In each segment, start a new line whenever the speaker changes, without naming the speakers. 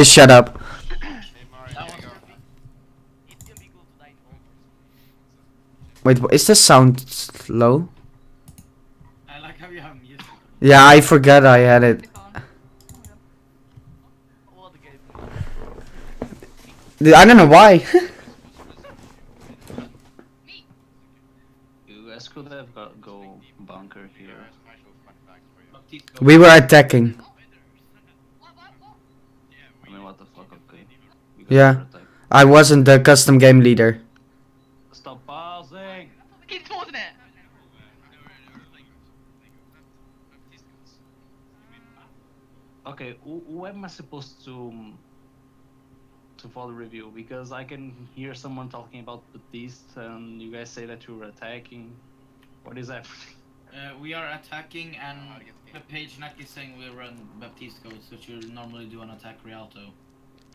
Okay, shut up. Wait, is the sound low?
I like how you have music.
Yeah, I forgot I had it. I don't know why.
You guys could have go bunker here.
We were attacking.
I mean, what the fuck? Okay, you guys were
Yeah.
attacked.
I wasn't the custom game leader.
Stop pausing. Okay, who am I supposed to follow review? Because I can hear someone talking about Baptiste, and you guys say that you were attacking. What is that?
We are attacking, and the page Nack is saying we run Baptiste codes, which you normally do on attack Rialto.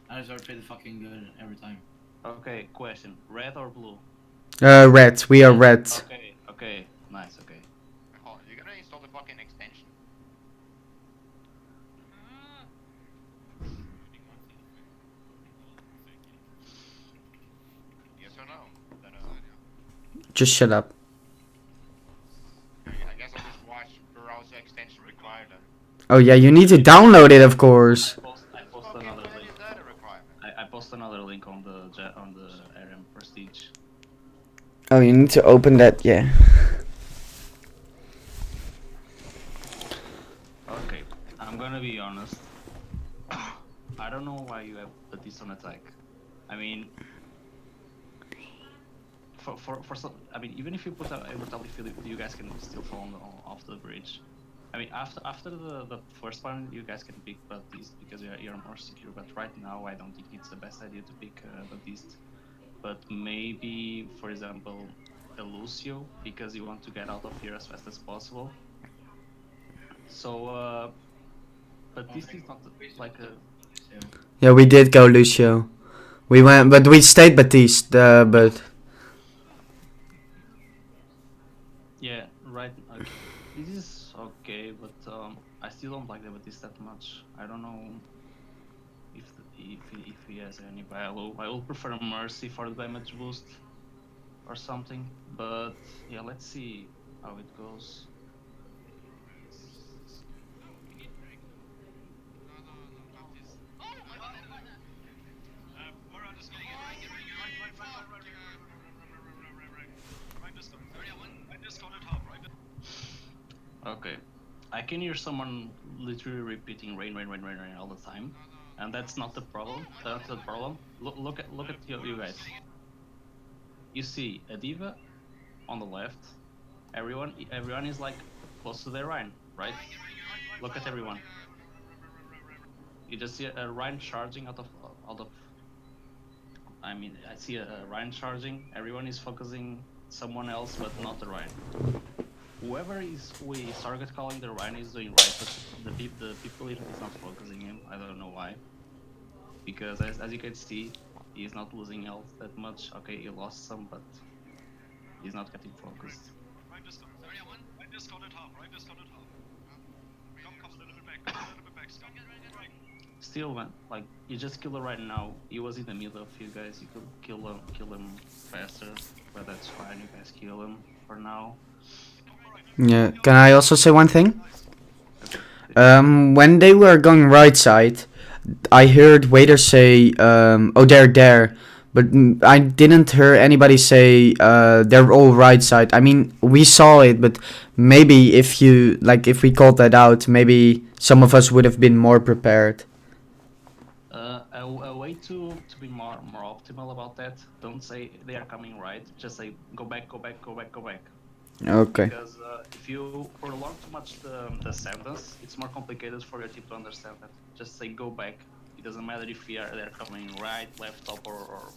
And it's pretty fucking good every time.
Okay, question: red or blue?
Red. We are red.
Okay, okay, nice, okay.
Hold on, you're gonna install the fucking extension. Yes or no? Then,
Just shut up.
I guess I'll just watch browser extension required then.
Oh yeah, you need to download it, of course.
I post
Okay,
another
when
link.
is that a requirement?
I post another link on the RM Prestige.
Oh, you need to open that, yeah.
Okay, I'm gonna be honest. I don't know why you have Baptiste on attack. I mean, for some, I mean, even if you put a brutality field, you guys can still fall off the bridge. I mean, after the first one, you guys can pick Baptiste because you're more secure. But right now, I don't think it's the best idea to pick Baptiste. But maybe, for example, a Lucio, because you want to get out of here as fast as possible. So, Baptiste is not like a...
Yeah, we did go Lucio. We went, but we stayed Baptiste, but...
Yeah, right. Okay. This is okay, but I still don't like the Baptiste that much. I don't know if he has any value. I will prefer Mercy for the damage boost or something. But yeah, let's see how it goes. Okay, I can hear someone literally repeating rain, rain, rain, rain, rain all the time, and that's not the problem. That's the problem. Look at you guys. You see a diva on the left. Everyone is like close to their Rhine, right? Look at everyone. You just see a Rhine charging out of. I mean, I see a Rhine charging. Everyone is focusing someone else, but not the Rhine. Whoever is target calling the Rhine is doing right, but the people is not focusing him. I don't know why. Because as you can see, he's not losing health that much. Okay, he lost some, but he's not getting focused. Still, man, like you just kill him right now. He was in the middle of you guys. You could kill him faster, but that's fine. You guys kill him for now.
Yeah, can I also say one thing?
Okay.
When they were going right side, I heard waiter say, oh, they're there. But I didn't hear anybody say, they're all right side. I mean, we saw it, but maybe if we called that out, maybe some of us would have been more prepared.
A way to be more optimal about that. Don't say they are coming right. Just say go back, go back, go back, go back.
Okay.
Because if you prolong too much the sentence, it's more complicated for your team to understand that. Just say go back. It doesn't matter if they're coming right, left, top, or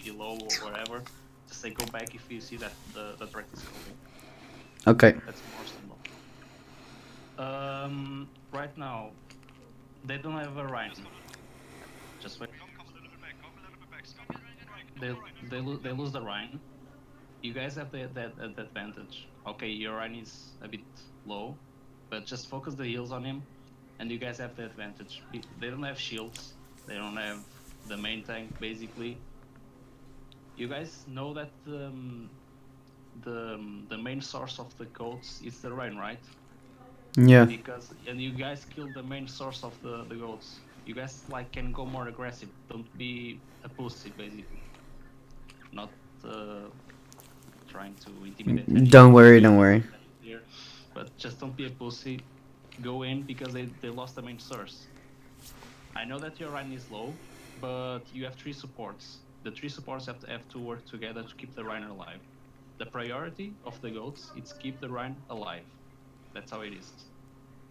below, or whatever. Just say go back if you see that the threat is coming.
Okay.
That's more simple. Right now, they don't have a Rhine. Just wait. They lose the Rhine. You guys have that advantage. Okay, your Rhine is a bit low, but just focus the heals on him, and you guys have the advantage. They don't have shields, They don't have the main tank basically. You guys know that the main source of the goats is the rain, right?
Yeah.
Because and you guys killed the main source of the goats. You guys like can go more aggressive. Don't be a pussy basically. Not trying to intimidate anyone.
Don't worry, don't worry.
Here, but just don't be a pussy. Go in because they lost the main source. I know that your Rhine is low, but you have 3 supports. The 3 supports have to work together to keep the Rhine alive. The priority of the goats is keep the Rhine alive. That's how it is.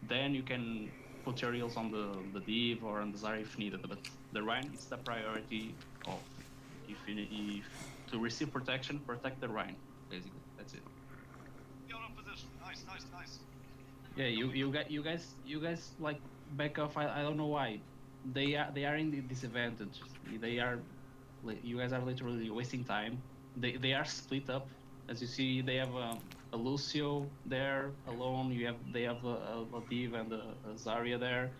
Then you can put your heals on the Div or on the Zarya if needed, but the Rhine is the priority of if to receive protection, protect the Rhine. Basically, that's it.
You're in position. Nice, nice, nice.
Yeah, you guys like back off. I don't know why. They are in the disadvantage. They are, you guys are literally wasting time. They are split up. As you see, they have a Lucio there alone. They have a Div and a Zarya there.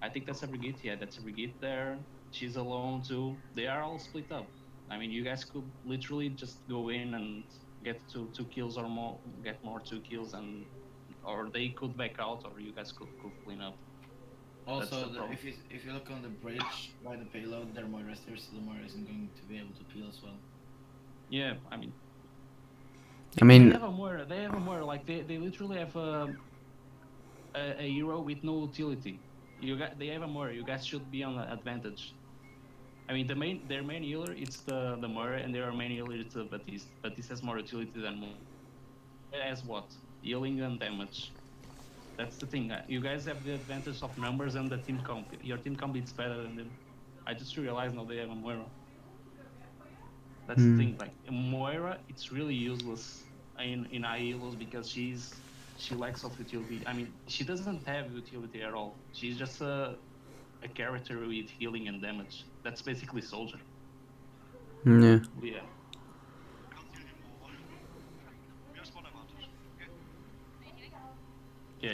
I think that's a Brigitte. Yeah, that's a Brigitte there. She's alone too. They are all split up. I mean, you guys could literally just go in and get two kills or more, get more 2 kills, and or they could back out, or you guys could clean up.
Also, if you look on the bridge by the payload, there are Moiras there, so the Moira isn't going to be able to peel as well.
Yeah, I mean,
mean,
they have a Moira. Like they literally have a hero with no utility. They have a Moira. You guys should be on the advantage. I mean, their main healer it's the Moira, and their main healer is the Baptiste. Baptiste has more utility than Moira. It has what? Healing and damage. That's the thing. You guys have the advantage of numbers and the team comp. Your team comp is better than them. I just realized now they have a Moira. That's the thing. Like Moira, it's really useless in high heroes because she lacks of utility. I mean, she doesn't have utility at all. She's just a character with healing and damage. That's basically soldier.
yeah.
Yeah.
Can't hear him over. We are spawn advantage. Okay.
Yeah,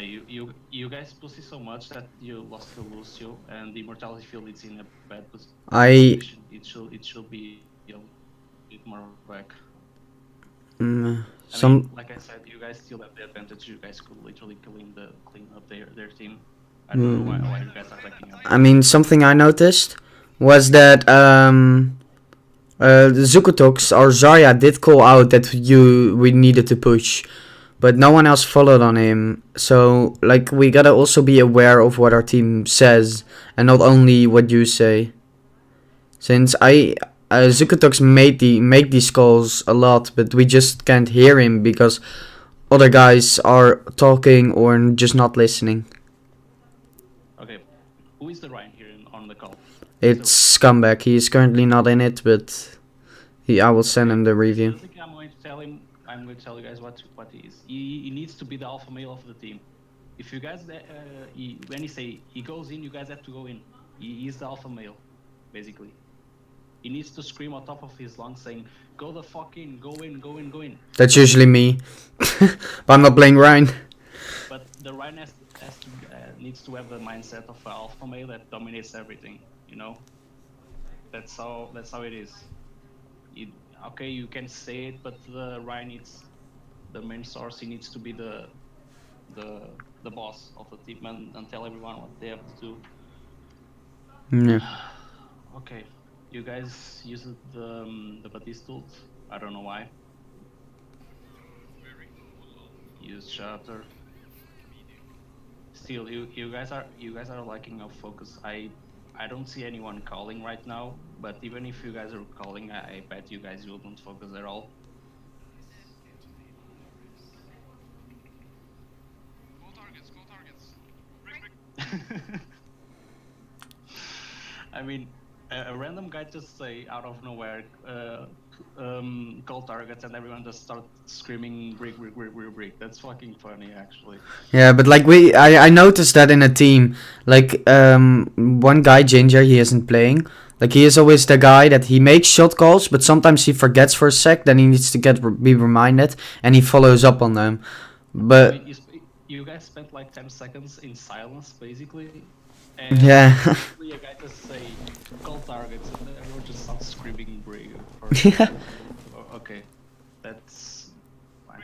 you guys pussy so much that you lost the Lucio, and the immortality field is in a bad position. It should be a bit more back. I mean, like I said, you guys still have the advantage. You guys could literally clean up their team. I don't know why you guys are backing up.
I mean, something I noticed was that Zukotox or Zarya did call out that we needed to push, but no one else followed on him. So like we gotta also be aware of what our team says and not only what you say. Since Zukotox make these calls a lot, but we just can't hear him because other guys are talking or just not listening.
Okay, who is the Ryan here on the call?
It's Scumbag. He is currently not in it, but I will send him the review.
I'm going to tell him. I'm going to tell you guys what he is. He needs to be the alpha male of the team. If you guys, when he say he goes in, you guys have to go in. He is the alpha male, basically. He needs to scream on top of his lungs saying, "Go the fuck in, go in, go in, go in."
That's usually me, but I'm not playing Ryan.
But the Ryan needs to have the mindset of an alpha male that dominates everything. You know, that's how it is. Okay, you can say it, but the Ryan needs the main source. He needs to be the boss of the team and tell everyone what they have to do.
Yeah.
Okay, you guys use the Baptiste tools. I don't know why. Use shutter. Still, you guys are lacking of focus. I don't see anyone calling right now, but even if you guys are calling, I bet you guys wouldn't focus at all.
Go targets. Break.
I mean, a random guy just say out of nowhere, call targets, and everyone just start screaming brick. That's fucking funny, actually.
Yeah, but like I noticed that in a team, like one guy Ginger, he isn't playing. Like he is always the guy that he makes shot calls, but sometimes he forgets for a sec. Then he needs to be reminded, and he follows up on them. But
I mean, you guys spent like 10 seconds in silence, basically. And
Yeah.
a guy just say call targets, and everyone just starts screaming brave.
Yeah.
Okay, that's fine.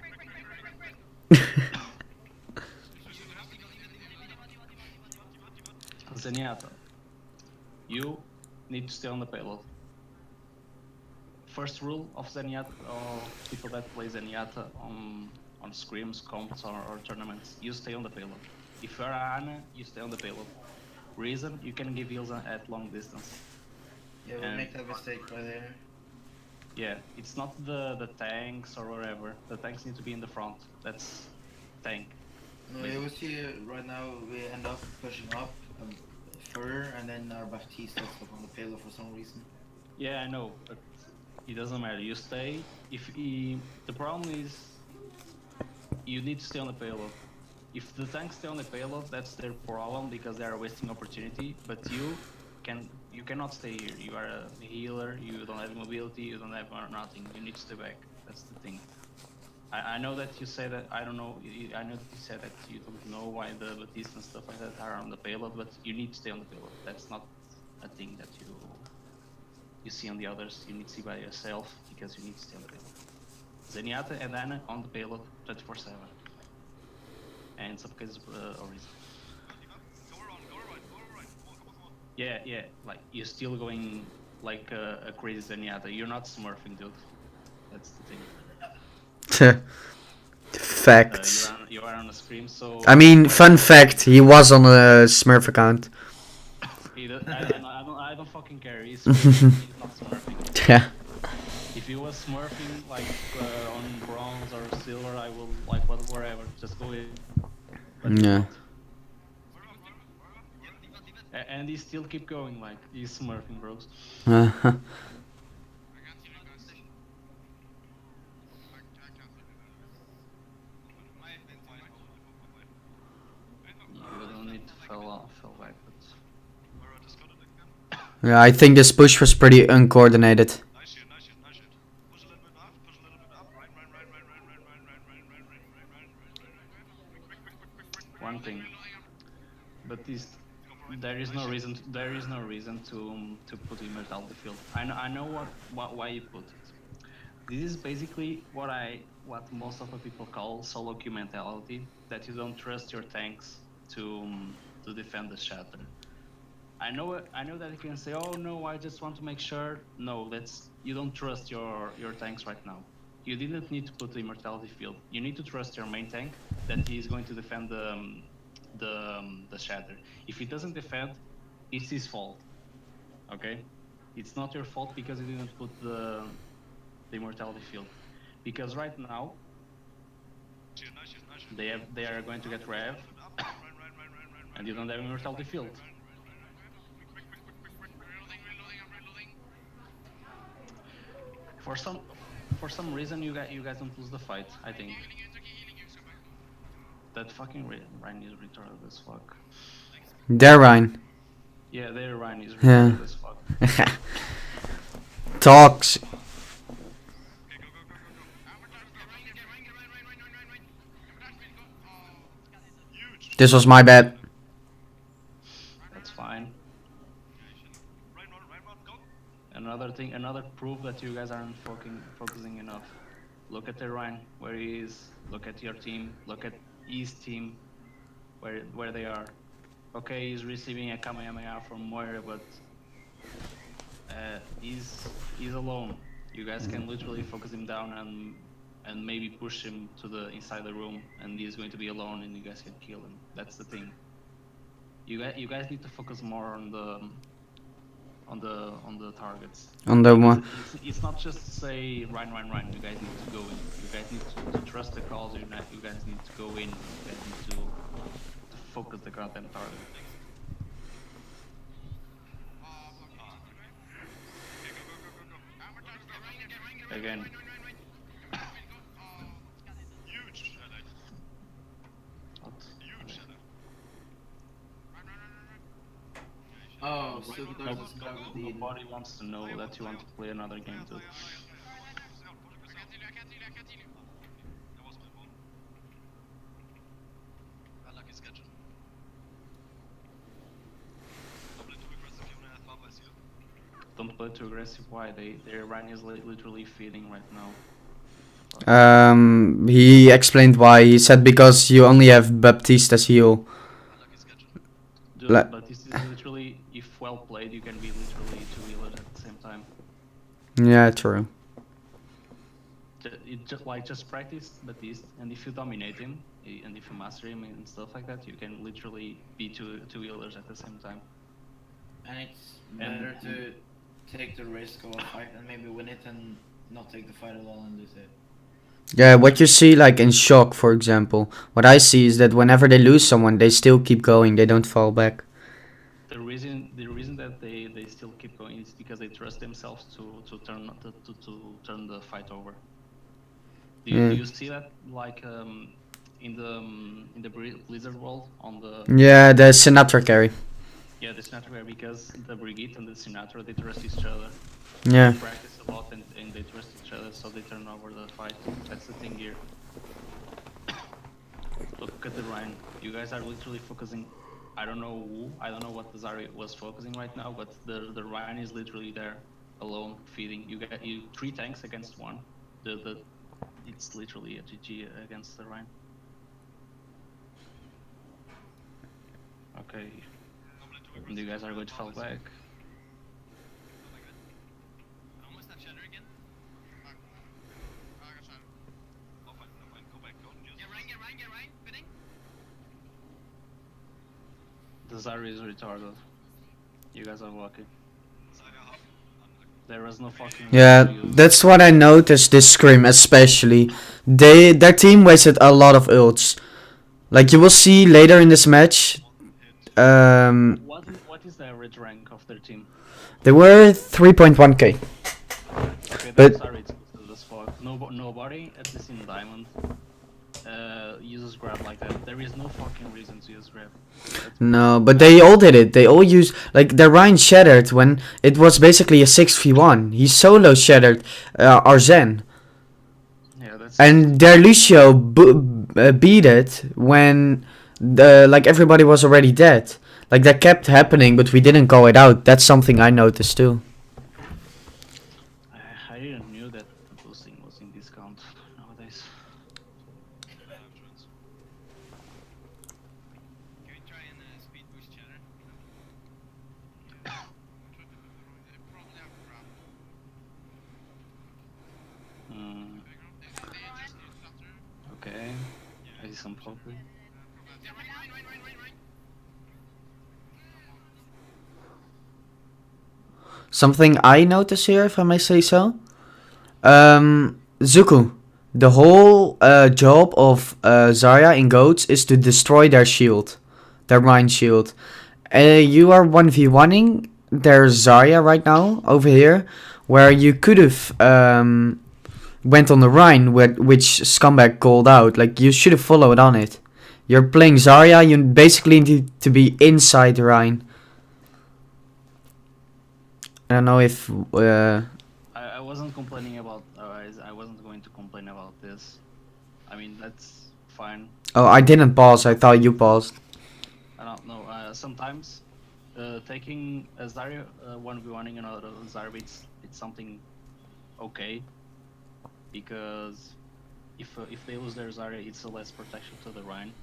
Zenyatta, you need to stay on the payload. First rule of Zenyatta, of people that play Zenyatta on scrims, comps, or tournaments, you stay on the payload. If you're Ana, you stay on the payload. Reason, you can give heals at long distance.
Yeah, we
And
make that mistake right there.
yeah, it's not the tanks or whatever. The tanks need to be in the front. That's tank.
No, yeah, we see right now we end up pushing up further, and then our Baptiste gets up on the payload for some reason.
Yeah, I know, but it doesn't matter. You stay. If he, the problem is, you need to stay on the payload. If the tanks stay on the payload, that's their problem because they are wasting opportunity. But you cannot stay here. You are a healer. You don't have mobility. You don't have nothing. You need to stay back. That's the thing. I know that you say that. I don't know. I know that you said that you don't know why the Batiste and stuff like that are on the payload, but you need to stay on the payload. That's not a thing that you see on the others. You need to see by yourself because you need to stay on the payload. Zenyatta and Ana on the payload 24/7. And in some cases, Orisa.
Go around, go around, go around. Come on, come on, come on.
Yeah, like you're still going like a crazy Zenyatta. You're not smurfing, dude. That's the thing.
Facts.
You are on a scream, so.
I mean, fun fact, he was on a Smurf account.
I don't fucking care. He's screaming. He's not smurfing.
Yeah.
If he was smurfing like on bronze or silver, I will like whatever. Just go in. But he's
Yeah.
not. And he still keep going like he's smurfing, bros.
Uh-huh.
I can't see you guys. I can't see you. My thing, my
You don't need to fell back, but.
Alright, just got it again.
Yeah, I think this push was pretty uncoordinated.
Nice shit, nice shit, nice shit. Push a little bit up, push a little bit up. Right. Quick.
One thing, but there is no reason to put immortality field. I know why you put it. This is basically what most of the people call solo queue mentality, that you don't trust your tanks to defend the shatter. I know that you can say, oh no, I just want to make sure. No, you don't trust your tanks right now. You didn't need to put the immortality field. You need to trust your main tank that he is going to defend the shatter. If he doesn't defend, it's his fault. Okay, it's not your fault because you didn't put the immortality field. Because right now
Nice shit.
they are going to get rev, and you don't have immortality field.
Reloading.
For some reason you guys don't lose the fight. I think
Healing you, so back.
that fucking Ryan is retarded as fuck.
There, Ryan.
Yeah, their Ryan is
Yeah.
retarded as fuck.
Talks.
Okay, go. Right. Huge.
This was my bad.
That's fine.
Right, go.
Another proof that you guys aren't focusing enough. Look at the Ryan, where he is. Look at your team. Look at his team, where they are. Okay, he's receiving a Kamehameha from Moira, but he's alone. You guys can literally focus him down and maybe push him to the inside the room, and he's going to be alone, and you guys can kill him. That's the thing. You guys need to focus more on the targets.
On the one.
It's not just say run. You guys need to go in. You guys need to trust the calls. You guys need to go in. You guys need to focus the goddamn target. Again.
Huge.
What?
Huge.
Oh, so there's this guy with the.
Nobody wants to know that you want to play another game, dude.
I can't heal you. That was my fault. Unlucky schedule.
don't play too aggressive. Why? Their Ryan is literally feeding right now.
He explained why. He said because you only have Baptiste as heal.
Unlucky schedule.
Dude, but this is literally, if well played, you can be literally two healers at the same time.
Yeah, true.
Just practice Baptiste, and if you dominate him, and if you master him and stuff like that, you can literally be two healers at the same time.
And it's better to take the risk of a fight and maybe win it and not take the fight at all and lose it.
Yeah, what you see like in Shock, for example, what I see is that whenever they lose someone, they still keep going. They don't fall back.
The reason that they still keep going is because they trust themselves to turn the fight over. Do you see that like in the Blizzard world on the
Yeah, the Sinatra carry.
yeah, the Sinatra, because the Brigitte and the Sinatra, they trust each other.
Yeah.
They practice a lot and they trust each other, so they turn over the fight. That's the thing here. Look at the Ryan. You guys are literally focusing. I don't know what the Zarya was focusing right now, but the Ryan is literally there, alone, feeding. You get 3 tanks against 1. It's literally a GG against the Ryan. Okay. And you guys are going to fall back.
Oh my god. I almost have Shatter again.
I got shot.
Oh fine, no fine. Go back. Go. Get Ryan. Bidding.
The Zarya is retarded. You guys are lucky.
Saga half.
There was no fucking.
Yeah, that's what I noticed this scrim especially. Their team wasted a lot of ults. Like you will see later in this match.
What is the average rank of their team?
They were 3.1k.
Okay,
But-
sorry, it's as fuck. Nobody, at least in Diamond, uses grab like that. There is no fucking reason to use grab.
No, but they all did it. They all used like their Ryan shattered when it was basically a 6v1. He solo shattered Arzen.
Yeah, that's.
And their Lucio beat it when like everybody was already dead. Like that kept happening, but we didn't call it out. That's something I noticed too.
I didn't knew that boosting was in discount nowadays.
Can we try and speed boost Shatter?
They probably have a grab. They just use Flutter.
Okay. I see some poker.
Yeah, Ryan.
Something I notice here, if I may say so. Zuko. The whole job of Zarya in Goats is to destroy their shield. Their Rhine shield. You are 1v1ing their Zarya right now, over here. Where you could have went on the Rhine, which Scumbag called out. Like, you should have followed on it. You're playing Zarya, you basically need to be inside the Rhine. I don't know if
I wasn't complaining about. I wasn't going to complain about this. I mean, that's fine.
oh, I didn't pause. I thought you paused.
I don't know. Sometimes taking a Zarya 1v1ing another Zarya, it's something okay, because if they lose their Zarya, it's a less protection to the Rhine.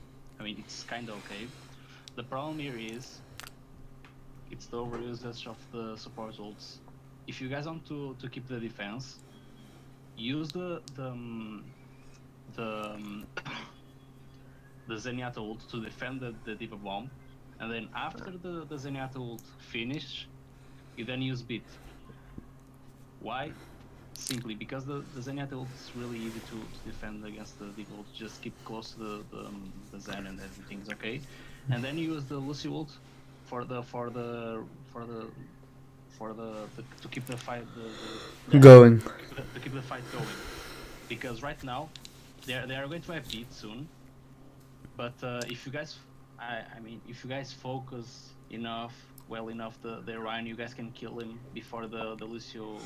I mean, it's kind of okay. The problem here is it's the overusage of the support ults. If you guys want to keep the defense, use the Zenyatta ult to defend the Diva bomb, and then after the Zenyatta ult finish, you then use Beat. Why? Simply because the Zenyatta ult is really easy to defend against the Diva ult. Just keep close to the Zen and everything's okay. And then you use the Lucy ult to keep the fight
Going.
to keep the fight going, because right now they are going to have beat soon, but if you guys if you guys focus well enough the Ryan, you guys can kill him before the Lucio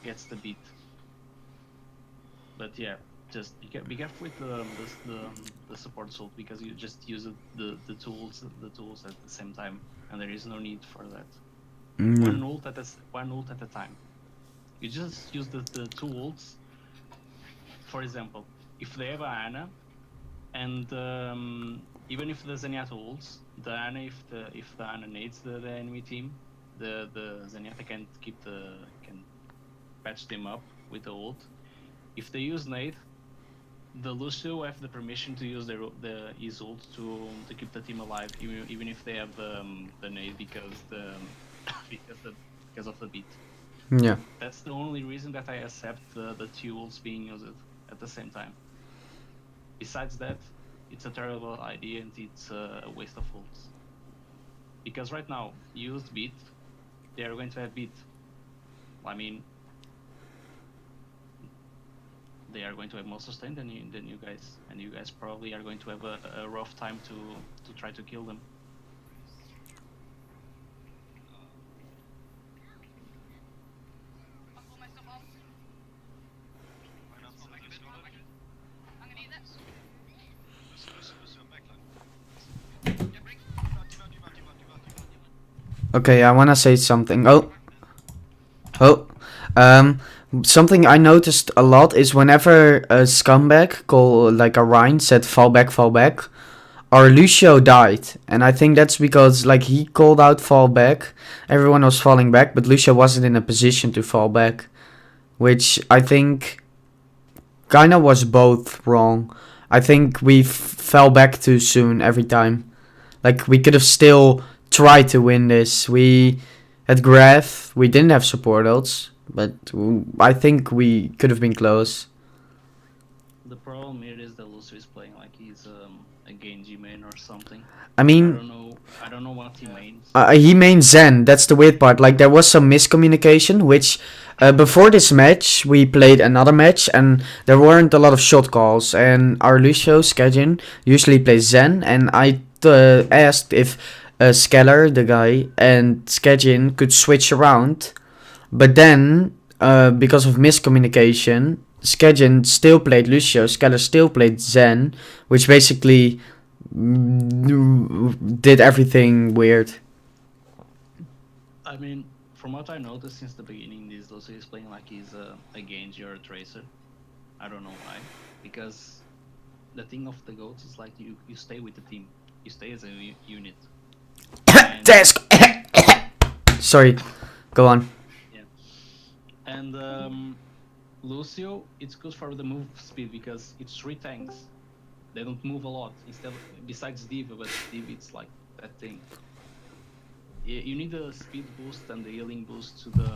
gets the beat. But yeah, just be careful with the support ult, because you just use the tools at the same time, and there is no need for that. One ult at a time. You just use the two ults. For example, if they have a Ana, and even if the Zenyatta ults, the Ana, if the Ana nades the enemy team, the Zenyatta can patch them up with the ult. If they use nade, the Lucio have the permission to use his ult to keep the team alive, even if they have the nade because of the beat.
Yeah.
That's the only reason that I accept the two ults being used at the same time. Besides that, it's a terrible idea and it's a waste of ults. Because right now, used beat, they are going to have beat. I mean, they are going to have more sustain than you guys, and you guys probably are going to have a rough time to try to kill them.
I'll pull myself off.
Why not select your scholar?
I'm gonna need that.
Lucio, backline.
Yeah, break.
Okay, I wanna say something. Something I noticed a lot is whenever a scumbag call like a Rhine said fall back, our Lucio died, and I think that's because like he called out fall back, everyone was falling back, but Lucio wasn't in a position to fall back, which I think kinda was both wrong. I think we fell back too soon every time. Like we could have still tried to win this. We had Graf, we didn't have support ults, but I think we could have been close.
The problem here is that Lucio is playing like he's a Genji main or something.
I mean,
I don't know what he mains.
he mains Zen. That's the weird part. Like there was some miscommunication, which before this match we played another match and there weren't a lot of shot calls. And our Lucio Skagin usually plays Zen, and I asked if Skeller, the guy, and Skagin could switch around, but then because of miscommunication, Skagin still played Lucio, Skeller still played Zen, which basically did everything weird.
I mean, from what I noticed since the beginning, this Lucio is playing like he's a Genji or a Tracer. I don't know why. Because the thing of the GOATs is like you stay with the team. You stay as a unit.
Desk. Sorry, go on.
Yeah. And Lucio, it's good for the move speed because it's 3 tanks. They don't move a lot. Besides Diva, but Diva it's like that thing. You need the speed boost and the healing boost to the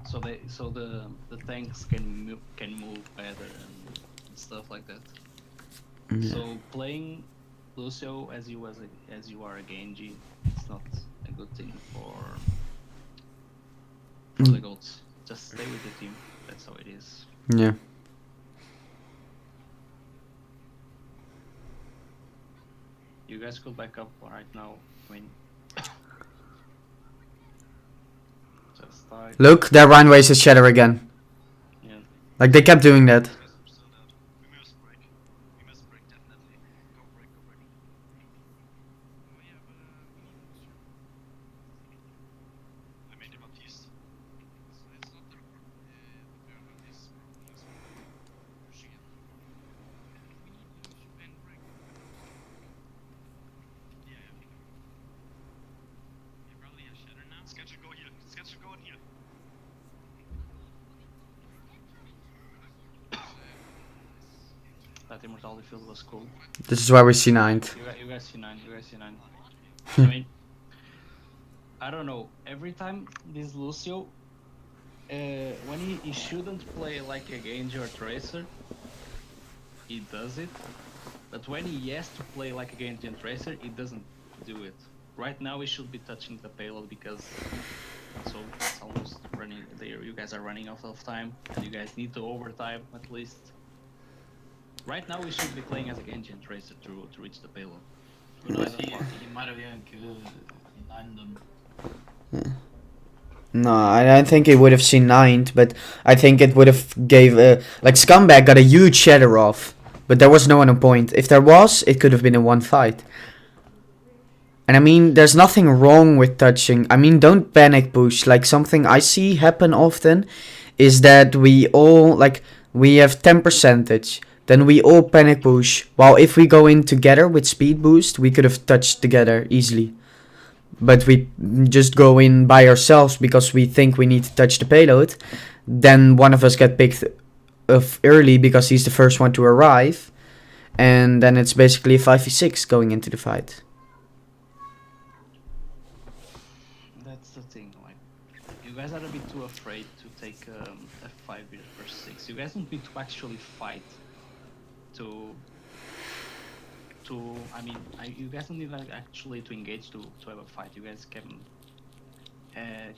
so the tanks can move better and stuff like that.
Yeah.
So playing Lucio as you are a Genji, it's not a good thing for the goals. Just stay with the team. That's how it is.
Yeah.
You guys could back up right now. I mean, just die.
Look, there Ryan wasted Shadow again.
Yeah.
Like they kept doing that.
We must break. We must break definitely. Go break.
Oh yeah, but
I made him Baptiste.
it's not the burn of this pushing it. We need to bend break.
Yeah.
You probably have shatter now.
Schedule go here. Schedule go in here.
That immortality field was cool.
This is why we C9'd.
You guys see 9. I mean, I don't know. Every time this Lucio, when he shouldn't play like a Genji or Tracer, he does it. But when he has to play like a Genji and Tracer, he doesn't do it. Right now, he should be touching the payload because so it's almost running. There, you guys are running out of time, and you guys need to overtime at least. Right now, we should be playing as a Genji and Tracer to reach the payload.
But he might have even lined them.
No, I don't think it would have C9'd, but I think it would have gave like Scumbag got a huge shatter off, but there was no one on point. If there was, it could have been in one fight. And I mean, there's nothing wrong with touching. I mean, don't panic push. Like, something I see happen often is that we all, like, we have 10 percentage. Then we all panic push. While if we go in together with speed boost, we could have touched together easily. But we just go in by ourselves because we think we need to touch the payload. Then one of us get picked up early because he's the first one to arrive. And then it's basically a 5v6 going into the fight.
That's the thing. Like, you guys are a bit too afraid to take a 5v6. You guys don't need to actually fight. I mean, you guys don't need like actually to engage to have a fight. You guys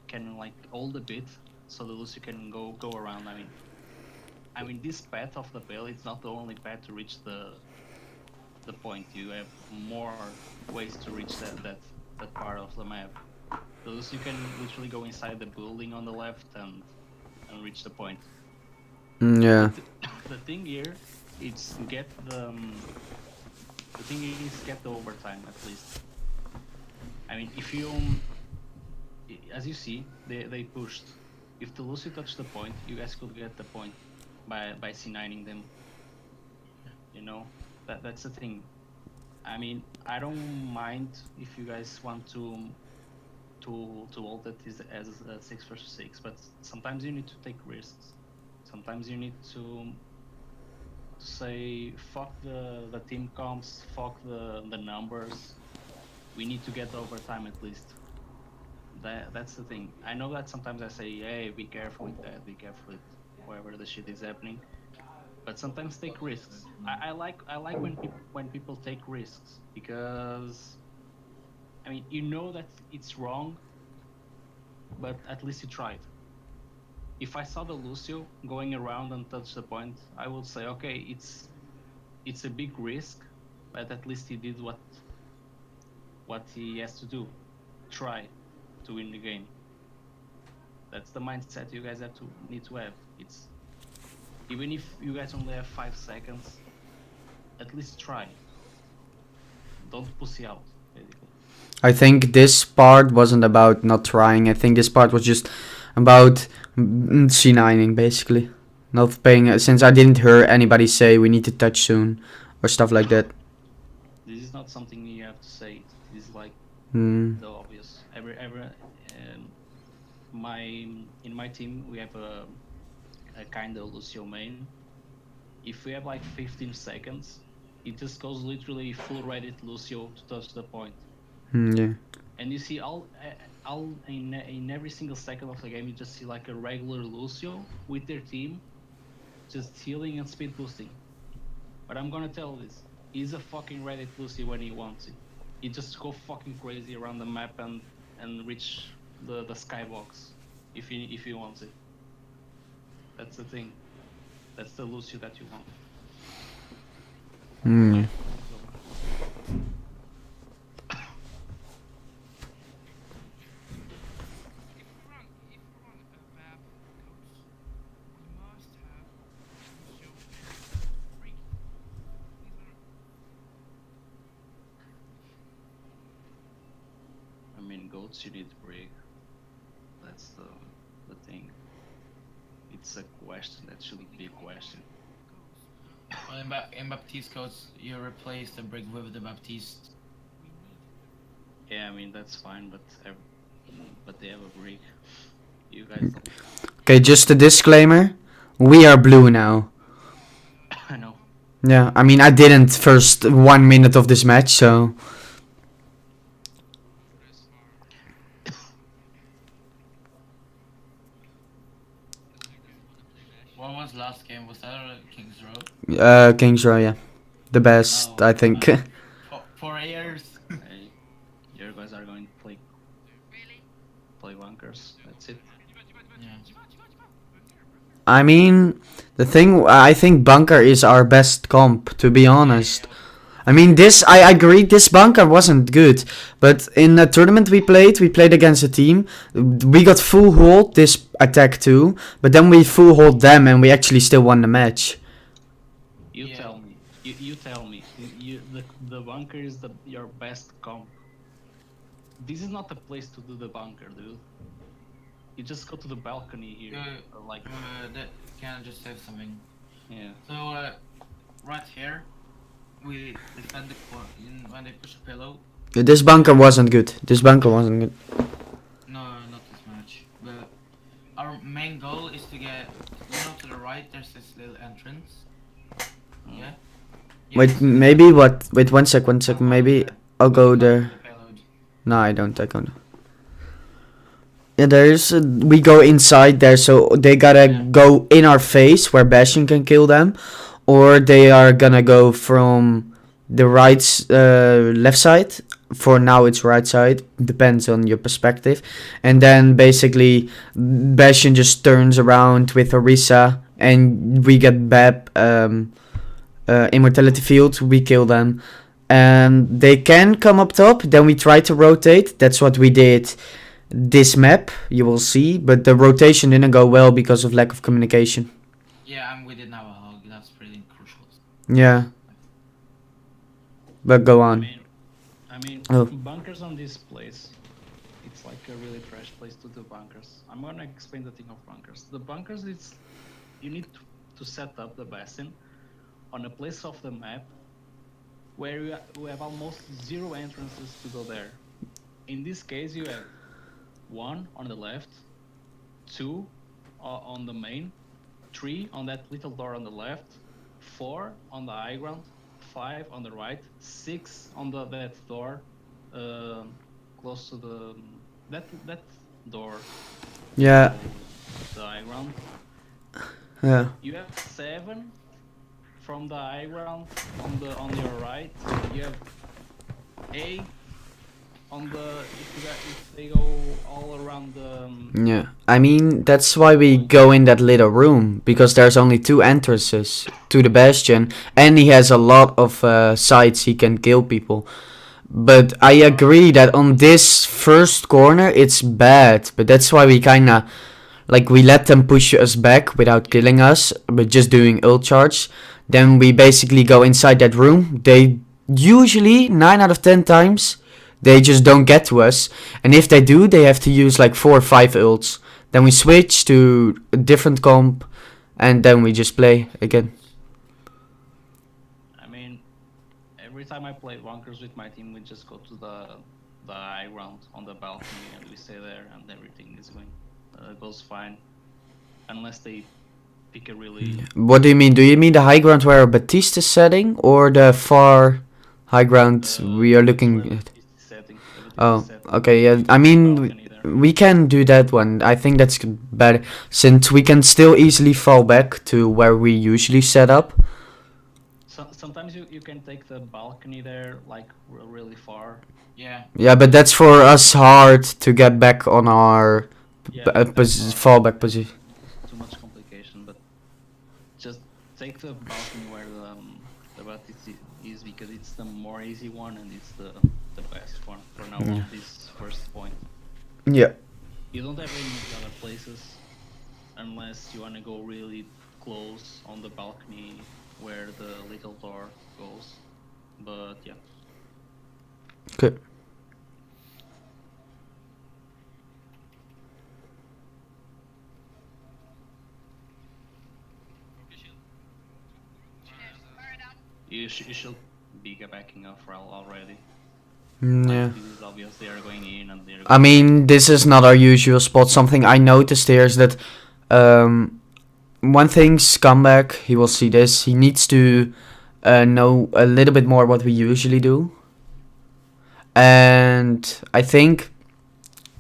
can like hold a bit so the Lucio can go around. I mean this path of the bell, it's not the only path to reach the point. You have more ways to reach that part of the map. The Lucio can literally go inside the building on the left and reach the point.
Yeah.
The thing here is get the thing is get the overtime at least. I mean, if you, as you see, they pushed. If the Lucio touched the point, you guys could get the point by C9ing them. You know, that's the thing. I mean, I don't mind if you guys want to hold it as a 6 versus 6, but sometimes you need to take risks. Sometimes you need to say fuck the team comps, fuck the numbers. We need to get overtime at least. That's the thing. I know that sometimes I say, hey, be careful with that, be careful with whatever the shit is happening. But sometimes take risks. I like when people take risks, because I mean, you know that it's wrong, but at least you tried. If I saw the Lucio going around and touch the point, I would say, okay, it's a big risk, but at least he did what he has to do, try to win the game. That's the mindset you guys need to have. It's even if you guys only have 5 seconds, at least try. Don't pussy out, basically.
I think this part wasn't about not trying. I think this part was just about C9ing, basically. Not paying, since I didn't hear anybody say we need to touch soon or stuff like that.
This is not something you have to say. This is like the obvious. In my team we have a kind of Lucio main. If we have like 15 seconds, it just goes literally full Reddit Lucio to touch the point.
Yeah.
And you see all in every single second of the game, you just see like a regular Lucio with their team, just healing and speed boosting. But I'm gonna tell this: he's a fucking Reddit Lucio when he wants it. He just go fucking crazy around the map and reach the skybox if he wants it. That's the thing. That's the Lucio that you want.
If we run a map coach, we must have Lucio break.
I mean, goats you need to break. That's the thing. It's a question that shouldn't be a question.
Well, in Baptiste codes, you replace the brick with the Baptiste.
Yeah, I mean that's fine, but they have a break. You guys don't.
Okay, just a disclaimer. We are blue now.
I know.
Yeah, I mean, I didn't first 1 minute of this match, so...
What was last game? Was that Kings Row?
Kings Row, yeah. The best,
Oh,
I think.
4 years.
Hey, your guys are going to play bunkers. That's it.
Yeah.
I mean, the thing, I think Bunker is our best comp, to be honest. I mean, I agree, this Bunker wasn't good, but in the tournament we played against a team, we got full hold this attack too, but then we full hold them and we actually still won the match.
You
Yeah.
tell me. You tell me. The bunker is your best comp. This is not the place to do the bunker, dude. You just go to the balcony here. Like,
Can I just say something?
yeah.
So, right here, we defend the when they push a pillow.
This bunker wasn't good. This bunker wasn't good.
No, not this much. But our main goal is to get, to the right, there's this little entrance. Yeah?
Wait, maybe what? Wait, one sec. Maybe I'll go there.
The payload.
No, I don't. I can't. Yeah, there's. We go inside there, so they gotta go in our face where Bastion can kill them, or they are gonna go from the left side. For now, it's right side. Depends on your perspective, and then basically, Bastion just turns around with Orisa, and we get Bab immortality field. We kill them. And they can come up top, then we try to rotate. That's what we did this map, you will see, but the rotation didn't go well because of lack of communication.
Yeah, and we didn't have a hug, that's pretty crucial.
Yeah. But go on.
I mean,
Oh.
bunkers on this place, it's like a really trash place to do bunkers. I'm gonna explain the thing of bunkers. The bunkers, you need to set up the bastion on a place of the map where you have almost 0 entrances to go there. In this case, you have 1 on the left, 2 on the main, 3 on that little door on the left, 4 on the high ground, 5 on the right, 6 on that door close to that door.
Yeah.
The high ground.
Yeah.
You have 7 from the high ground on your right. You have 8 on the if they go all around the.
Yeah. I mean, that's why we go in that little room, because there's only 2 entrances to the bastion, and he has a lot of sites he can kill people. But I agree that on this first corner it's bad, but that's why we kinda like we let them push us back without killing us, but just doing ult charge. Then we basically go inside that room. They usually 9 out of 10 times they just don't get to us, and if they do, they have to use like 4 or 5 ults. Then we switch to a different comp, and then we just play again.
I mean, every time I play bunkers with my team, we just go to the high ground on the balcony and we stay there, and everything is going goes fine, unless they pick a really.
What do you mean? Do you mean the high ground where Baptiste is setting, or the far high ground we are looking at?
Setting.
Oh, okay, yeah. I mean, we can do that one. I think that's better, since we can still easily fall back to where we usually set up.
So, sometimes you can take the balcony there, like really far.
Yeah.
Yeah, but that's for us hard to get back on our fallback position.
Too much complication, but just take the balcony where the Baptiste is, because it's the more easy one and it's the best one for now on this first point.
Yeah.
You don't have any other places unless you want to go really close on the balcony where the little door goes. But yeah.
Okay. You should be backing off already. Yeah.
This is obvious they are going in and they're.
I mean, this is not our usual spot. Something I noticed here is that one thing, Scumbag, he will see this. He needs to know a little bit more what we usually do. And I think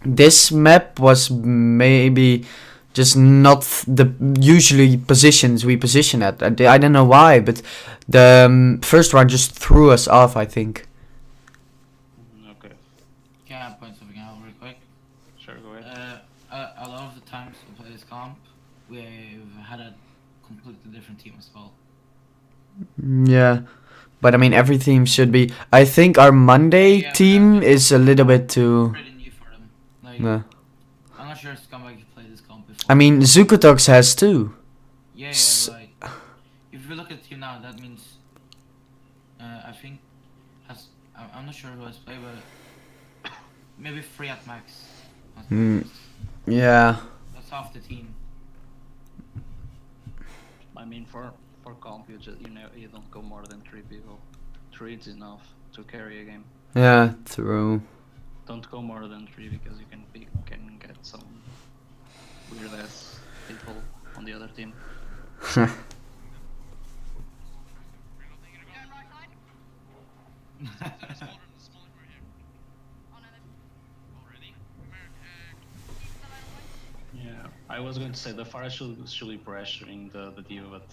this map was maybe just not the usually positions we position at. I don't know why, but the first one just threw us off, I think.
Okay.
Can I point something out real quick?
Sure, go ahead.
A lot of the times we play this comp, we've had a completely different team as well.
Yeah, but I mean every team should be. I think our Monday
Yeah,
team
yeah.
is a little bit too.
Pretty new for them. Like,
Yeah.
I'm not sure if Scumbag played this comp before.
I mean Zukotox has too.
Yeah,
s-
like if we look at the team now, that means I think I'm not sure who has played, but maybe 3 at max. That's
Mm.
most.
Yeah.
That's half the team.
I mean, for comp, you don't go more than 3 people. 3 is enough to carry a game.
Yeah, true.
Don't go more than 3 because you can get some weird ass people on the other team.
Reloading it
Yeah, right side.
smaller for here
On an
already.
keep the line of sight.
Yeah, I was going to say the fire should be pressuring the diva, but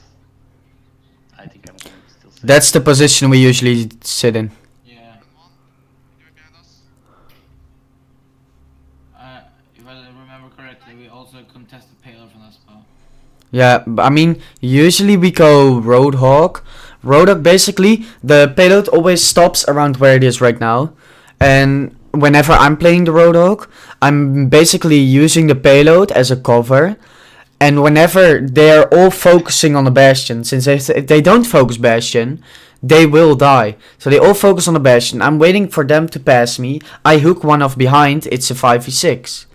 I think I'm going to still say.
That's the position we usually sit in.
Yeah.
One. Doing behind us.
If I remember correctly, we also contest the payload from that spot.
Yeah, I mean, usually we go Roadhog. Roadhog, basically, the payload always stops around where it is right now. And whenever I'm playing the Roadhog, I'm basically using the payload as a cover. And whenever they're all focusing on the Bastion, since if they don't focus Bastion, they will die. So they all focus on the Bastion. I'm waiting for them to pass me. I hook one off behind, it's a 5v6.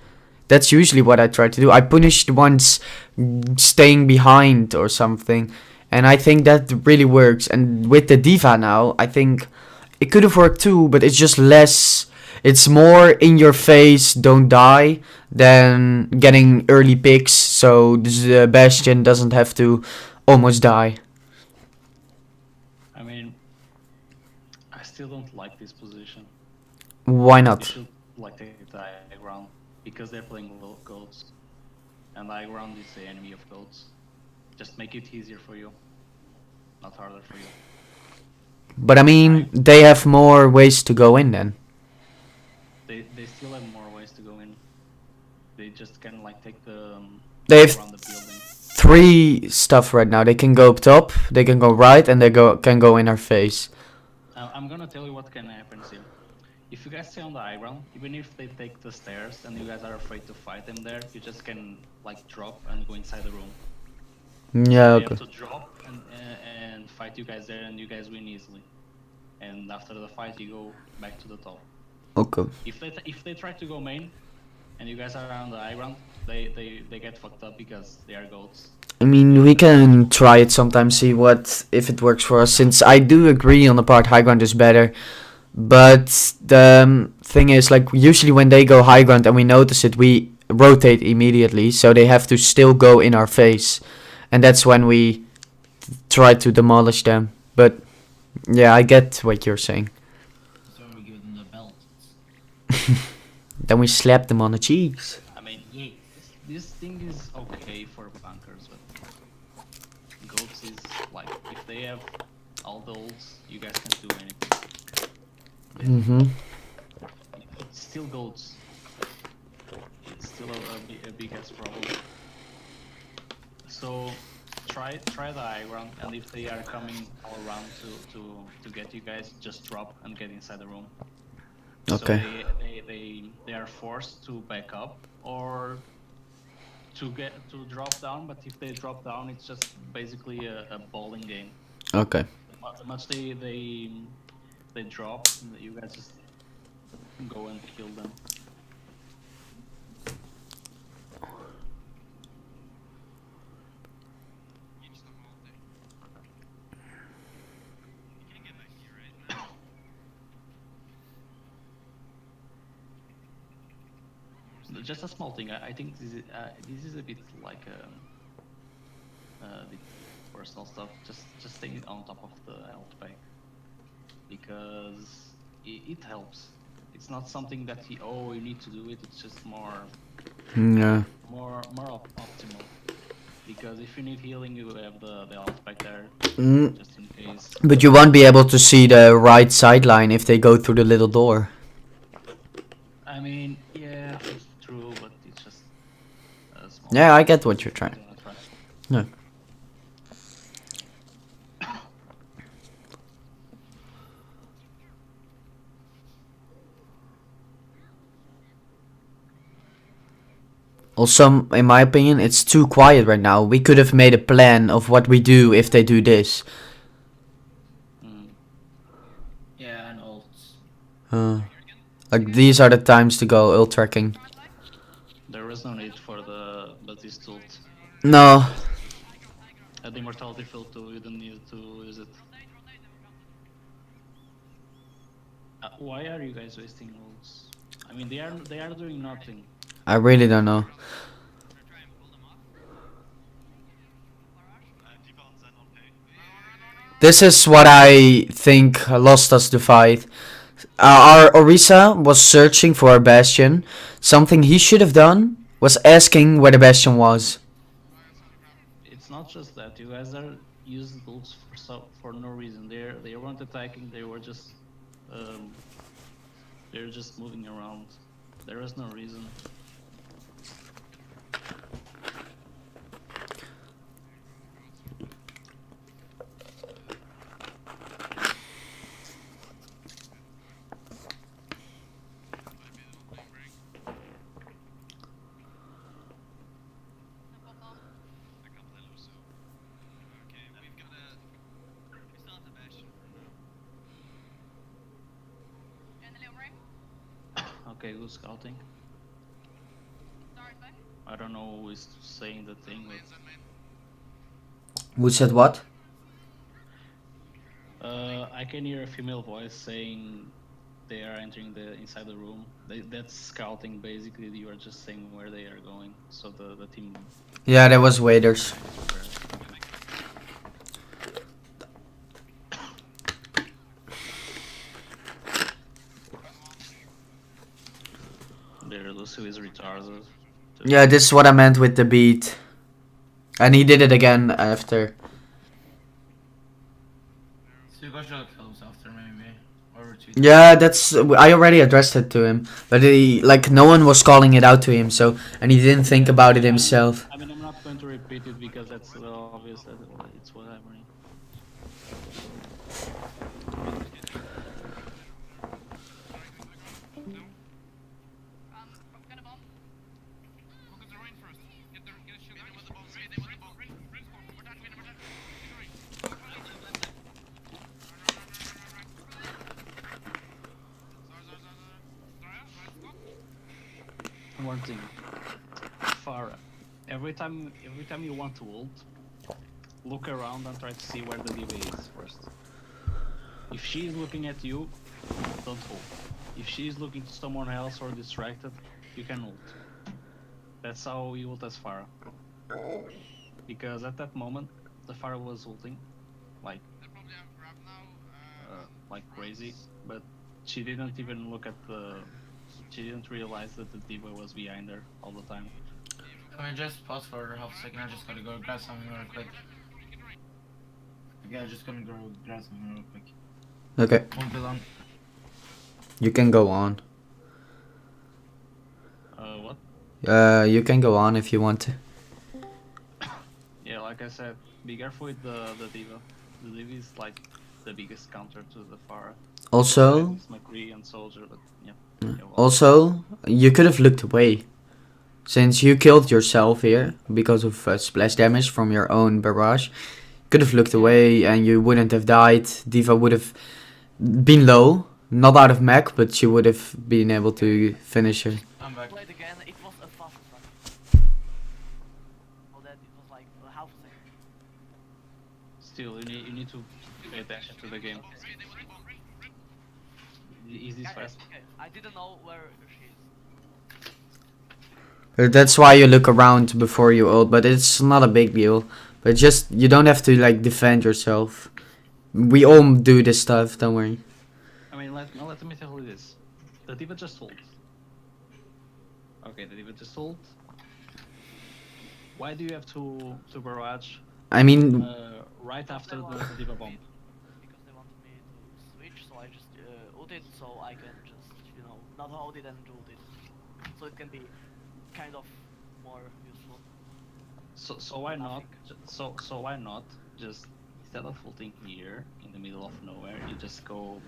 That's usually what I try to do. I punish the ones staying behind or something. And I think that really works. And with the Diva now, I think it could have worked too, but it's just less. It's more in your face, don't die, than getting early picks. So the Bastion doesn't have to almost die.
I mean, I still don't like this position.
Why
You
not?
should like take the high ground because they're playing low goats, and high ground is the enemy of goats. Just make it easier for you, not harder for you.
But I mean, they have more ways to go in then.
They still have more ways to go in. They just can like take the
They have
around the building.
3 stuff right now. They can go up top, they can go right, and they can go in our face.
I'm gonna tell you what can happen here. If you guys stay on the high ground, even if they take the stairs and you guys are afraid to fight them there, you just can like drop and go inside the room.
Yeah,
They
okay.
have to drop and fight you guys there, and you guys win easily. And after the fight, you go back to the top.
Okay.
If they try to go main, and you guys are on the high ground, they get fucked up because they are goats.
I mean, we can try it sometime, see if it works for us. Since I do agree on the part high ground is better, but the thing is, like, usually when they go high ground and we notice it, we rotate immediately, so they have to still go in our face, and that's when we try to demolish them. But yeah, I get what you're saying.
So we give them the belt.
Then we slap them on the cheeks.
I mean,
Yeah.
this thing is okay for bunkers, but goats is like if they have all the ults, you guys can't do anything.
Mm-hmm.
It's still goats. It's still a big ass problem. So try the high ground, and if they are coming all around to get you guys, just drop and get inside the room.
Okay.
So they are forced to back up or to drop down. But if they drop down, it's just basically a bowling game.
Okay.
The much they drop, you guys just go and kill them.
Each them all day. You can get back here right now.
Just a small thing. I think this is a bit like a bit personal stuff. Just stay on top of the health pack because it helps. It's not something that you need to do it. It's just more
Yeah.
optimal. Because if you need healing, you have the health pack there
Mm,
just in case.
but you won't be able to see the right sideline if they go through the little door.
I mean, yeah, it's true, but it's just a small.
Yeah, I get what you're trying. Yeah. Also, in my opinion, it's too quiet right now. We could have made a plan of what we do if they do this.
Mm.
Yeah, and ults.
Uh, Like these are the times to go ult tracking.
There is no need for the Baptiste ult.
No.
At the immortality filter, you don't need to use it. Why are you guys wasting ults? I mean, they are doing nothing.
I really don't know.
Should I try and pull them off? D.Va on Zen on pay.
This is what I think lost us the fight. Our Orisa was searching for a bastion. Something he should have done was asking where the bastion was.
It's not just that you guys are using ults for no reason. They weren't attacking. They're just moving around. There is no reason.
I can't play Lucio. Okay, we still have the Bastion.
Okay, who's scouting? I don't know who is saying the thing.
Who said what?
I can hear a female voice saying they are entering inside the room. That's scouting basically. You are just saying where they are going. So the team.
Yeah, that was waiters.
There, Lucio is retarded.
Yeah, this is what I meant with the beat. And he did it again after.
So you guys should have kills after maybe. Or retweet.
Yeah, that's I already addressed it to him, but he like no one was calling it out to him, so and he didn't think about it himself.
I mean, I'm not going to repeat it because that's obvious that it's whatever.
Gonna bomb.
Focus the rain first. Get a shield. Rain with the bomb. Rain with the bomb. Rain score. We're done. We're done. Rain.
One thing, Farah. Every time you want to ult, look around and try to see where the D.Va is first. If she is looking at you, don't ult. If she is looking to someone else or distracted, you can ult. That's how you ult as Farah. Because at that moment, the Farah was ulting, like
They probably have grab now.
like crazy, but she didn't even look at the. She didn't realize that the D.Va was behind her all the time.
Can we just pause for half a second? I just gotta go grab something real quick. Yeah, just gonna go grab something real quick.
Okay,
Won't be long.
you can go on.
What?
You can go on if you want to.
Yeah, like I said, be careful with the D.Va. The D.Va is like the biggest counter to the Farah.
Also,
It's McCree and Soldier, but yeah.
also, you could have looked away. Since you killed yourself here because of splash damage from your own barrage, could have looked away and you wouldn't have died. D.Va would have been low, not out of mech, but she would have been able to finish her.
I'm back.
Played again, it was a fast attack. Oh, that it was like a half a second.
Still, you need to pay attention to the game. Is this fast?
Okay, I didn't know where she is.
That's why you look around before you ult, but it's not a big deal. But just, you don't have to like defend yourself. We all do this stuff, don't worry.
I mean, let me tell you this. The D.Va just ult. Okay, the D.Va just ult. Why do you have to barrage
I mean,
right after the D.Va bomb?
Because they wanted me to switch, so I just ult it, so I can just, you know, not hold it and ult it. So it can be kind of more useful.
So why not? So why not just instead of ulting here in the middle of nowhere, you just go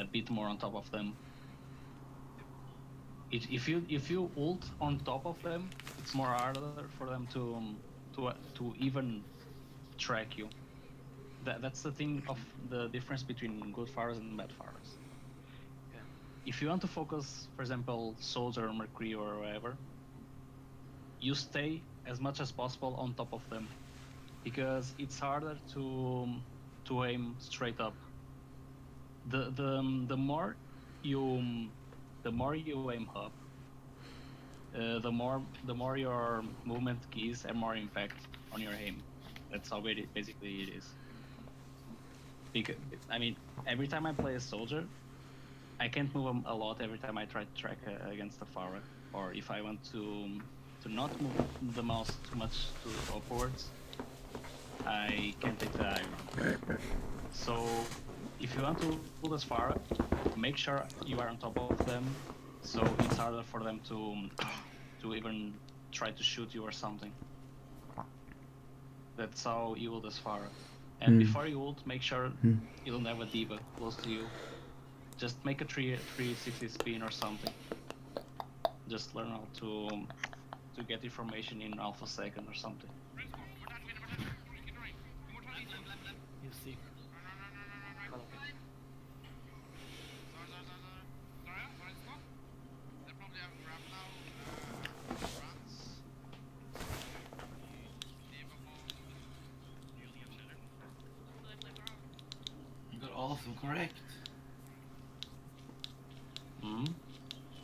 a bit more on top of them. If you ult on top of them, it's more harder for them to even track you. That's the thing of the difference between good farmers and bad farmers. if you want to focus, for example, Soldier or Mercury or whatever, you stay as much as possible on top of them, because it's harder to aim straight up. The more you aim up, the more your movement keys have more impact on your aim. That's how basically it is. Because I mean, every time I play a soldier, I can't move a lot every time I try to track against the Pharah, or if I want to not move the mouse too much to upwards, I can't take the high ground. So if you want to pull this Pharah, make sure you are on top of them, so it's harder for them to even try to shoot you or something. That's how you ult as Pharah. And before you ult, make sure you don't have a D.Va close to you. Just make a 360 spin or something. Just learn how to get information in alpha second or something.
You see. Well, okay.
You got all of them correct.
Hmm?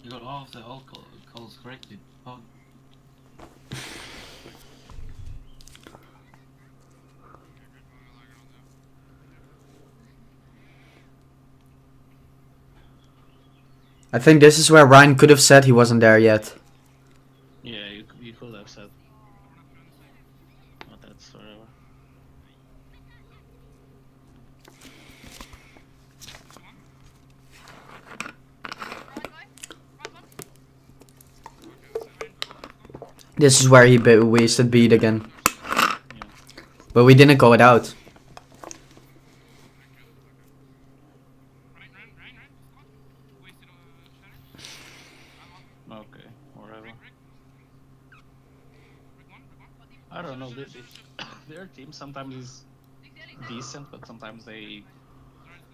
You got all of the all calls correctly. Oh.
I think this is where Ryan could have said he wasn't there yet.
Yeah, you could have said. But that's whatever.
This is where he wasted beat again.
Yeah.
But we didn't call it out.
Okay, whatever. I don't know. Their team sometimes is decent, but sometimes they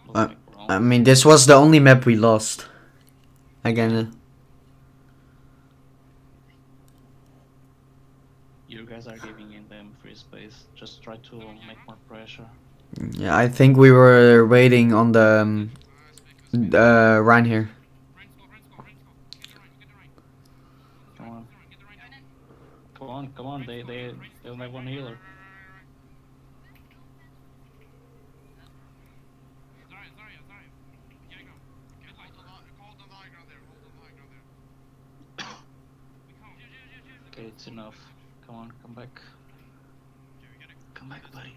look like wrong.
I mean, this was the only map we lost. Again.
You guys are giving in them free space. Just try to make more pressure.
Yeah, I think we were waiting on the Ryan here.
Come on. They don't have one healer. Okay, it's enough. Come on, come back. Come back, buddy.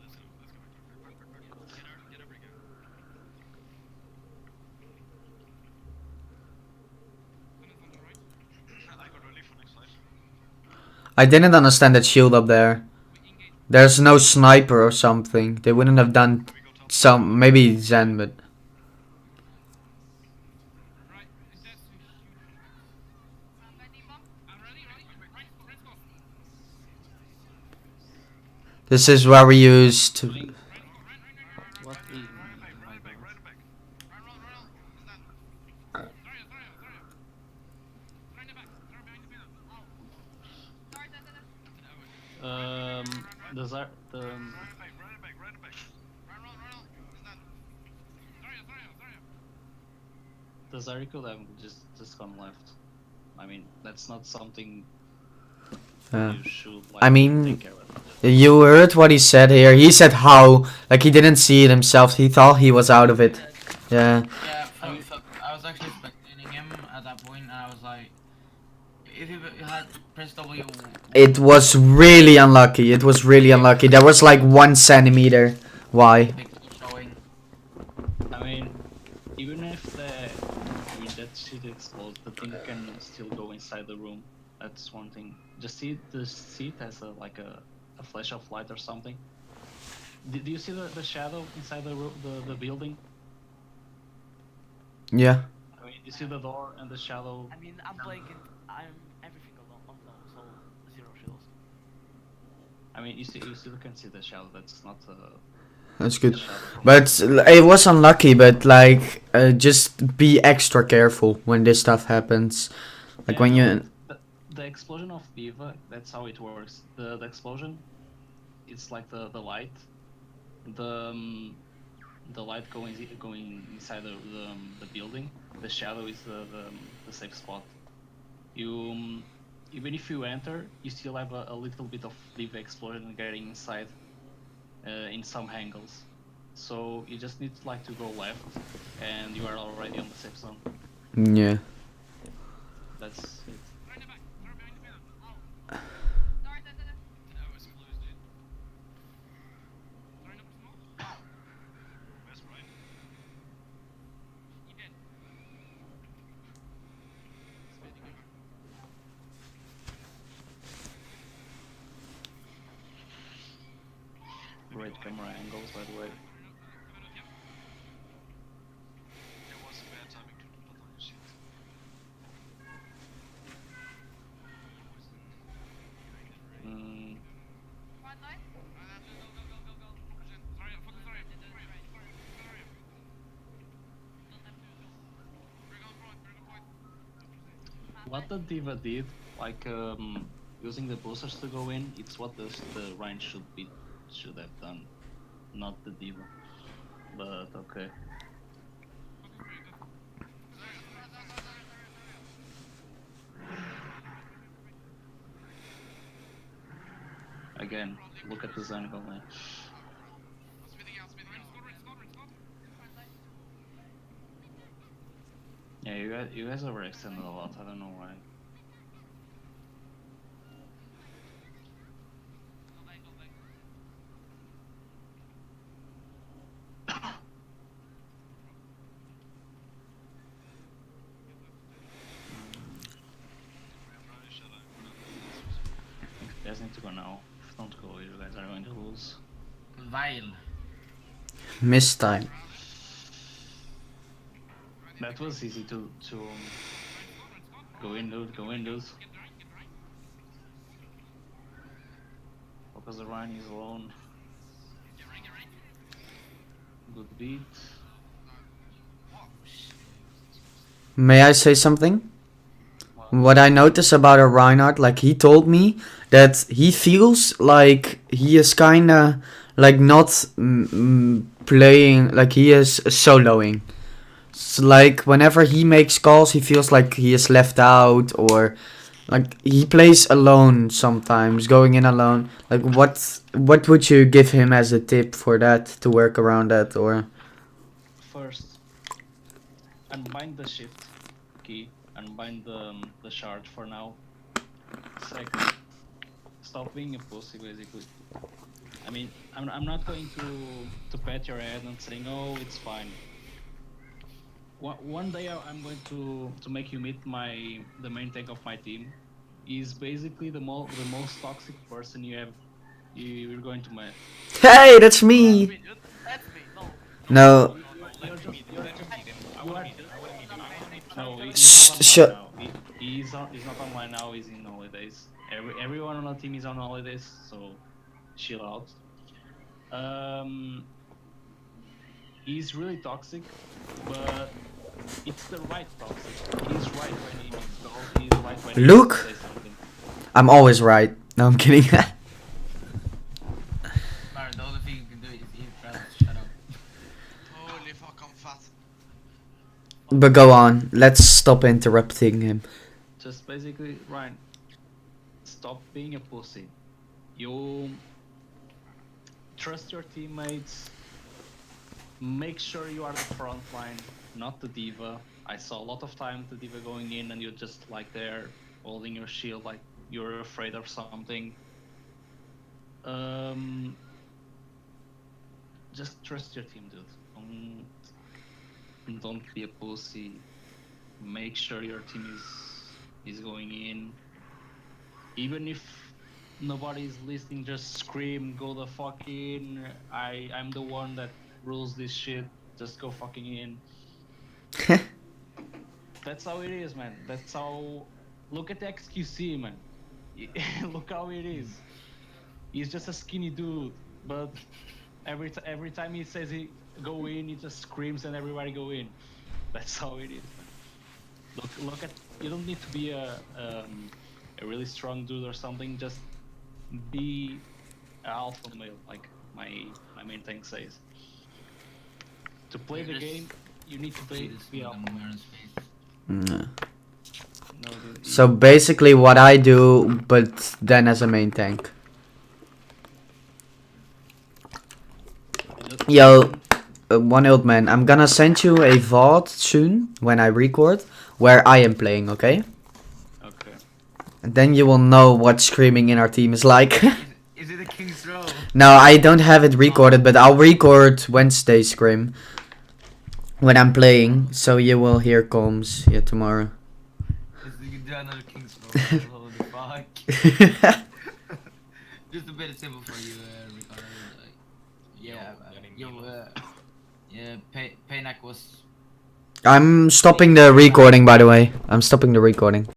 I didn't understand that shield up there. There's no sniper or something. They wouldn't have done some, maybe Zen, but... This is where we used...
What is my the Zarya could have just gone left. I mean, that's not something you should like
I mean,
take care of.
you heard what he said here. He said how, like he didn't see it himself. He thought he was out of it. Yeah.
Yeah, I was actually spectating him at that point, and I was like, if he had pressed W.
It was really unlucky. It was really unlucky. There was like 1 centimeter. Why?
Pixel showing.
I mean, even if that shit explodes, the thing can still go inside the room. That's one thing. Just see the seat has a flash of light or something. Do you see the shadow inside the building?
Yeah.
I mean, you see the door and the shadow.
I mean, I'm playing it. I'm everything alone, so 0 shields.
I mean, you still can see the shadow. That's not
That's good.
Shadow.
But it was unlucky. But like, just be extra careful when this stuff happens. Like
Yeah,
when
no,
you.
the explosion of Diva, that's how it works. The explosion, it's like the light, the light going inside the building. The shadow is the safe spot. You even if you enter, you still have a little bit of Diva explosion getting inside in some angles. So you just need like to go left, and you are already on the safe zone.
Yeah.
That's it.
Throw in the back. Throw behind the pillar. Ow.
Sorry, sorry, sorry.
That was close, dude.
Throw in the smoke.
Where's Ryan?
He dead.
Speeding over.
Great camera angles, by the way.
It was a bad timing to put on your shit.
Mm,
Right side.
Go. Regen. Sorry, focus Sorry. We're going point.
what the Diva did, like using the boosters to go in, it's what the Rhine should have done, not the Diva. But okay.
Focus Sorry, go.
Again, look at the angle, man.
Speeding out. Squad.
Yeah, you guys overextended a lot. I don't know why.
Go back.
You guys need to go now. If don't go, you guys are going to lose.
Vile.
Miss time.
That was easy to go in, dude. Go in, dude.
Get right.
Focus the Rhine is alone.
Get right.
Good beat.
May I say something? What I notice about a Reinhardt, like he told me that he feels like he is kinda like not playing, like he is soloing. So like whenever he makes calls, he feels like he is left out, or like he plays alone sometimes, going in alone. Like what would you give him as a tip for that to work around that, or?
First, unbind the shift key, unbind the shard for now. Second, stop being a pussy, basically. I mean, I'm not going to pat your head and saying, oh, it's fine. One day I'm going to make you meet the main tank of my team. He's basically the most toxic person you're going to meet.
Hey, that's me.
That's me.
No.
No.
You're just
I wouldn't meet him.
no,
Shh,
he's
shut-
not online now. He's not online now. He's in holidays. Everyone on the team is on holidays, so chill out. He's really toxic, but it's the right toxic. He's right when he needs to go. He's right when he
Luke?
needs to say something.
I'm always right. No, I'm kidding.
Baron, the only thing you can do is eat Travis. Shut up.
Holy fuck, I'm fat.
But go on. Let's stop interrupting him.
Just basically, Ryan, stop being a pussy. You trust your teammates. Make sure you are the front line, not the diva. I saw a lot of time the diva going in and you're just like there holding your shield like you're afraid of something. Just trust your team, dude. Don't be a pussy. Make sure your team is going in. Even if nobody is listening, just scream, go the fuck in. I'm the one that rules this shit. Just go fucking in. That's how it is, man. That's how. Look at the XQC, man. Look how it is. He's just a skinny dude, but every time he says he go in, he just screams and everybody go in. That's how it is. Look at. You don't need to be a really strong dude or something. Just be an alpha male, like my main thing says. To play the game, you need to be alpha male.
Mm.
No, dude,
So basically what I do, but then as a main tank. Yo, one old man, I'm gonna send you a VOD soon when I record where I am playing, okay?
Okay.
And then you will know what screaming in our team is like.
Is it a King's Row?
No, I don't have it recorded, but I'll record Wednesday scream when I'm playing, so you will hear comms tomorrow.
You can do another King's Row. Holy fuck. Just a bit simple for you, Ricardo. Paynak was.
I'm stopping the recording, by the way. I'm stopping the recording.